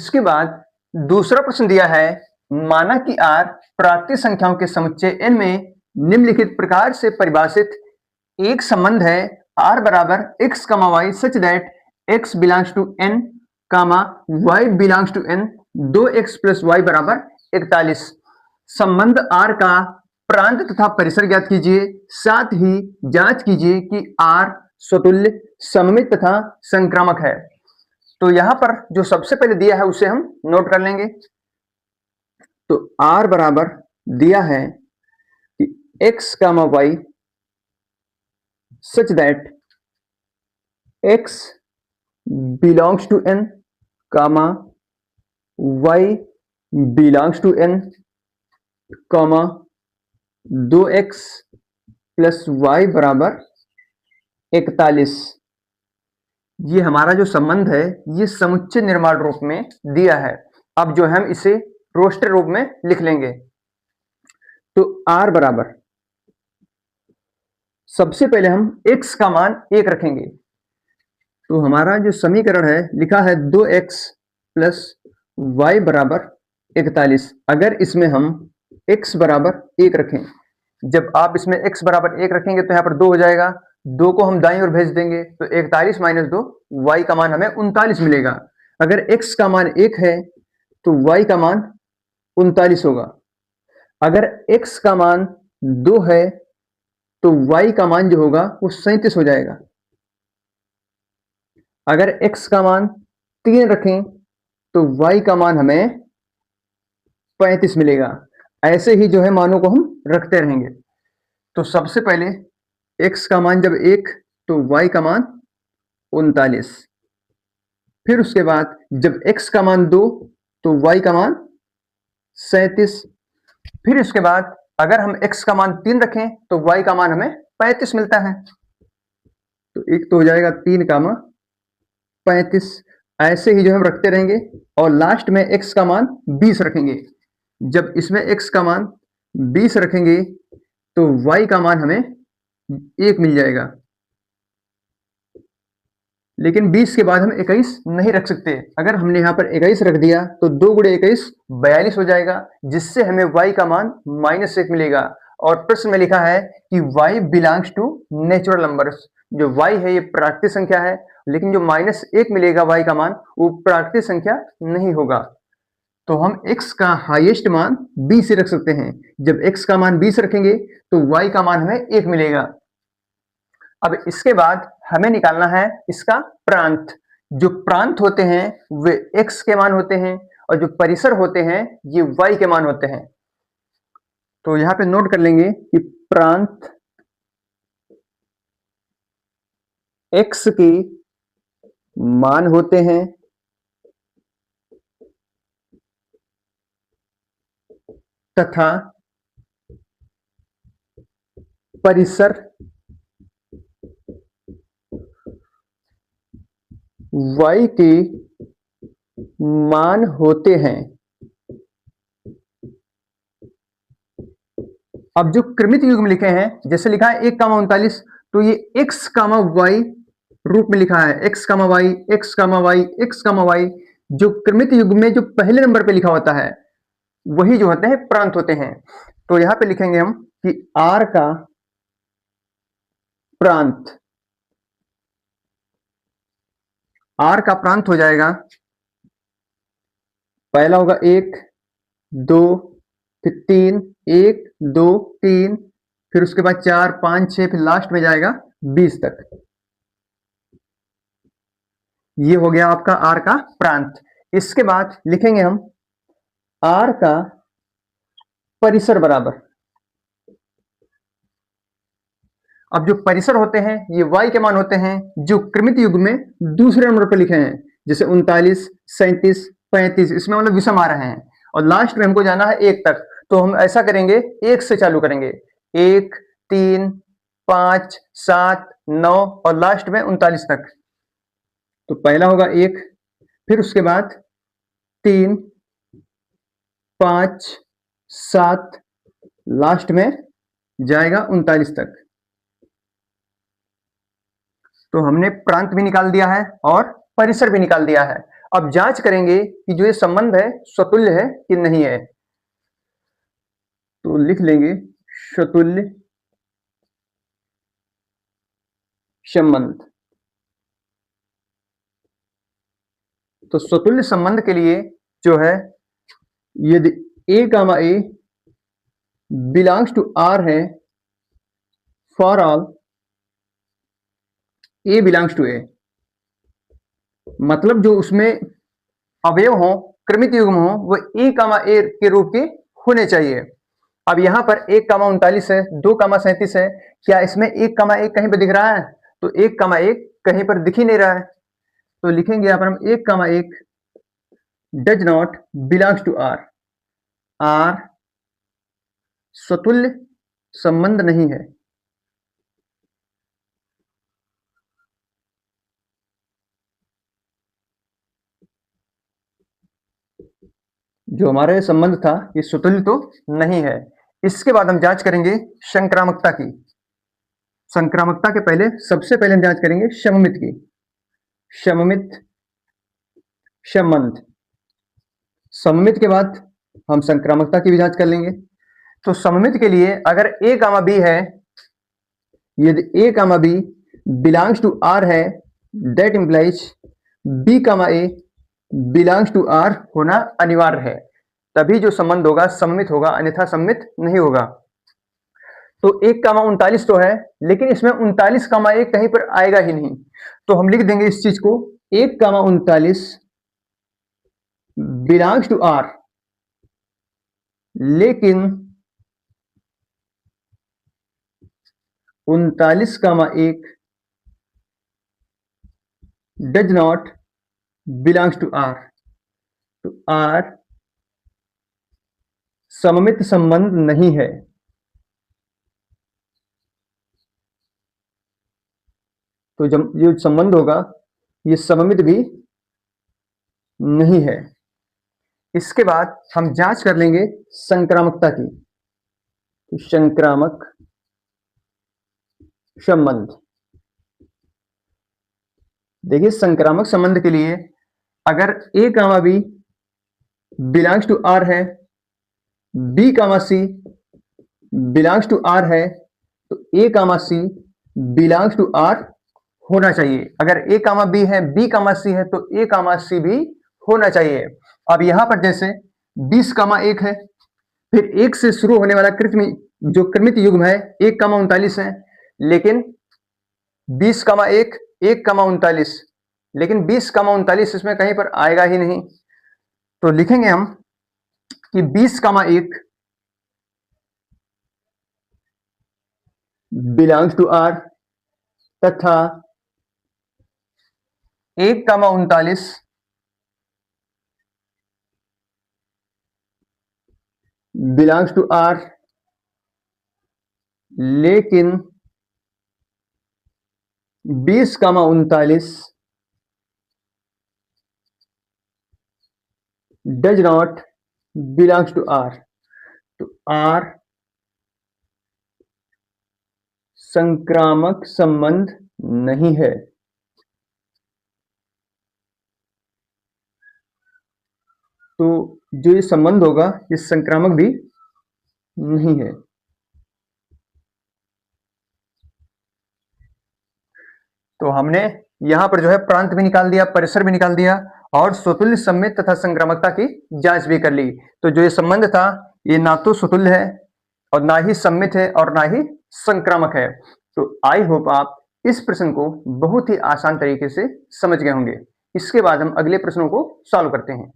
इसके बाद दूसरा प्रश्न दिया है, माना कि R प्राकृतिक संख्याओं के समुच्चय n में निम्नलिखित प्रकार से परिभाषित एक संबंध है R बराबर x, y such that x belongs to n, y belongs to n, 2x plus y बराबर 41। संबंध R का प्रांत तथा परिसर ज्ञात कीजिए, साथ ही जांच कीजिए कि R स्वतुल्य, सममित तथा संक्रामक है। तो यहां पर जो सबसे पहले दिया है उसे हम नोट कर लेंगे। तो R बराबर दिया है कि x, y such that x belongs to n, y belongs to n, 2x plus y बराबर 41। ये हमारा जो संबंध है ये समुच्चय निर्माण रूप में दिया है। अब जो हम इसे रोस्टर रूप में लिख लेंगे। तो R बराबर सबसे पहले हम x का मान 1 रखेंगे। तो हमारा जो समीकरण है लिखा है 2x प्लस y बराबर 41। अगर इसमें हम x बराबर 1 रखें, जब आप इसमें x बराबर 1 रखेंगे तो यहाँ पर 2 हो जाएगा, 2 को हम दाईं ओर भेज देंगे तो 41 माइनस 2, y का मान हमें 39 मिलेगा। अगर x का मान 1 है तो y का मान 39 होगा। अगर x का मान 2 है तो y का मान जो होगा वो 37 हो जाएगा। अगर x का मान 3 रखें तो y का मान हमें 35 मिलेगा। ऐसे ही जो है मानों को हम रखते रहेंगे। तो सबसे पहले x का मान जब 1 तो y का मान 39, फिर उसके बाद जब x का मान 2 तो y का मान 37, फिर उसके बाद अगर हम x का मान 3 रखें तो y का मान हमें 35 मिलता है। तो एक तो हो जाएगा 3 का मान 35। ऐसे ही जो हम रखते रहेंगे और लास्ट में x का मान 20 रखेंगे। जब इसमें x का मान 20 रखेंगे तो y का मान हमें 1 मिल जाएगा। लेकिन 20 के बाद हम 21 नहीं रख सकते। अगर हमने यहाँ पर 21 रख दिया तो 2 गुणे 21 42 हो जाएगा, जिससे हमें y का मान -1 मिलेगा। और प्रश्न में लिखा है कि y belongs to natural numbers. जो y है ये प्राकृतिक संख्या है, लेकिन जो -1 मिलेगा y का मान वो प्राकृतिक संख्या नहीं होगा। तो हम x का हाईएस्ट मान 20 से रख सकते हैं। जब x का मान 20 रखेंगे तो y का मान हमें 1 मिलेगा। अब इसके बाद हमें निकालना है इसका प्रांत। जो प्रांत होते हैं वे x के मान होते हैं और जो परिसर होते हैं ये y के मान होते हैं। तो यहां पे नोट कर लेंगे कि प्रांत x के मान होते हैं तथा परिसर y के मान होते हैं। अब जो क्रमित युग्म लिखे हैं, जैसे लिखा है 1,39, तो ये x, y रूप में लिखा है, x, y, x, y, x, y। जो क्रमित युग्म में जो पहले नंबर पे लिखा होता है वही जो होते हैं प्रांत होते हैं। तो यहां पे लिखेंगे हम कि R का प्रांत, R का प्रांत हो जाएगा, पहला होगा 1, 2, फिर 3, 1, 2, 3, फिर उसके बाद 4, 5, 6, फिर लास्ट में जाएगा 20 तक। ये हो गया आपका R का प्रांत। इसके बाद लिखेंगे हम R का परिसर बराबर। अब जो परिसर होते हैं ये y के मान होते हैं जो क्रमित युग्म में दूसरे नंबर पर लिखे हैं, जैसे 39, 37, 35, इसमें मतलब विषम आ रहे हैं और लास्ट में हमको जाना है 1 तक। तो हम ऐसा करेंगे 1 से चालू करेंगे, 1, 3, 5, 7, 9 और लास्ट में 39 तक। तो पहला होगा 1, फिर उसके बाद 3, 5, 7, लास्ट में जाएगा 39 तक। तो हमने प्रांत भी निकाल दिया है और परिसर भी निकाल दिया है। अब जांच करेंगे कि जो ये संबंध है स्वतुल्य है कि नहीं है। तो लिख लेंगे स्वतुल्य संबंध। तो स्वतुल्य संबंध के लिए जो है, यदि a comma a belongs to r है for all a belongs to a, मतलब जो उसमें अवयव हो, क्रमित युग्म हो, वो a कामा a के रूप के होने चाहिए। अब यहां पर 1,39 है, 2,37 है, क्या इसमें 1,1 कहीं पर दिख रहा है? तो 1,1 कहीं पर दिख ही नहीं रहा है। तो लिखेंगे यहां पर हम 1,1 does not belongs to r। r स्वतुल्य संबंध नहीं है। जो हमारे संबंध था ये स्वतुल्य तो नहीं है। इसके बाद हम जांच करेंगे संक्रामकता की। संक्रामकता के पहले सबसे पहले हम जांच करेंगे सममित की। सममित संबंध, सममित के बाद हम संक्रामकता की भी जांच कर लेंगे। तो सममित के लिए अगर a कामा b है, यदि a comma b belongs to r है, that implies b comma a belongs to r होना अनिवार्य है, तभी जो संबंध होगा सममित होगा, अन्यथा सममित नहीं होगा। तो 1,39 तो है, लेकिन इसमें 39,1 कहीं पर आएगा ही नहीं, तो हम लिख देंगे इस चीज को 1,39 बिलोंग्स टू r, लेकिन 39,1 does not belongs to r। तो r सममित संबंध नहीं है। तो जब ये संबंध होगा ये सममित भी नहीं है। इसके बाद हम जांच कर लेंगे संक्रामकता की। तो संक्रामक संबंध, देखिए संक्रामक संबंध के लिए अगर a comma b belongs to r है, b comma c belongs to r है, तो a comma c belongs to r होना चाहिए। अगर a कामा b है, b कामा c है, तो a कामा c भी होना चाहिए। अब यहां पर जैसे 20,1 है, फिर 1 से शुरू होने वाला जो क्रमित युग्म है 1,39 है, लेकिन 20,1 1,39, लेकिन 20,39 इसमें कहीं पर आएगा ही नहीं। तो लिखेंगे हम कि 20,1 बिलोंग्स टू r तथा 1,39 बिलोंग्स टू r, लेकिन 20,39 does not belongs to r। तो r संक्रामक संबंध नहीं है। तो जो ये संबंध होगा ये संक्रामक भी नहीं है। तो हमने यहां पर जो है प्रांत भी निकाल दिया, परिसर भी निकाल दिया, और स्वतुल्य सममित तथा संक्रामकता की जांच भी कर ली। तो जो ये संबंध था ये ना तो स्वतुल्य है और ना ही सममित है और ना ही संक्रामक है। तो आई होप आप इस प्रश्न को बहुत ही आसान तरीके से समझ गए होंगे। इसके बाद हम अगले प्रश्नों को सॉल्व करते हैं।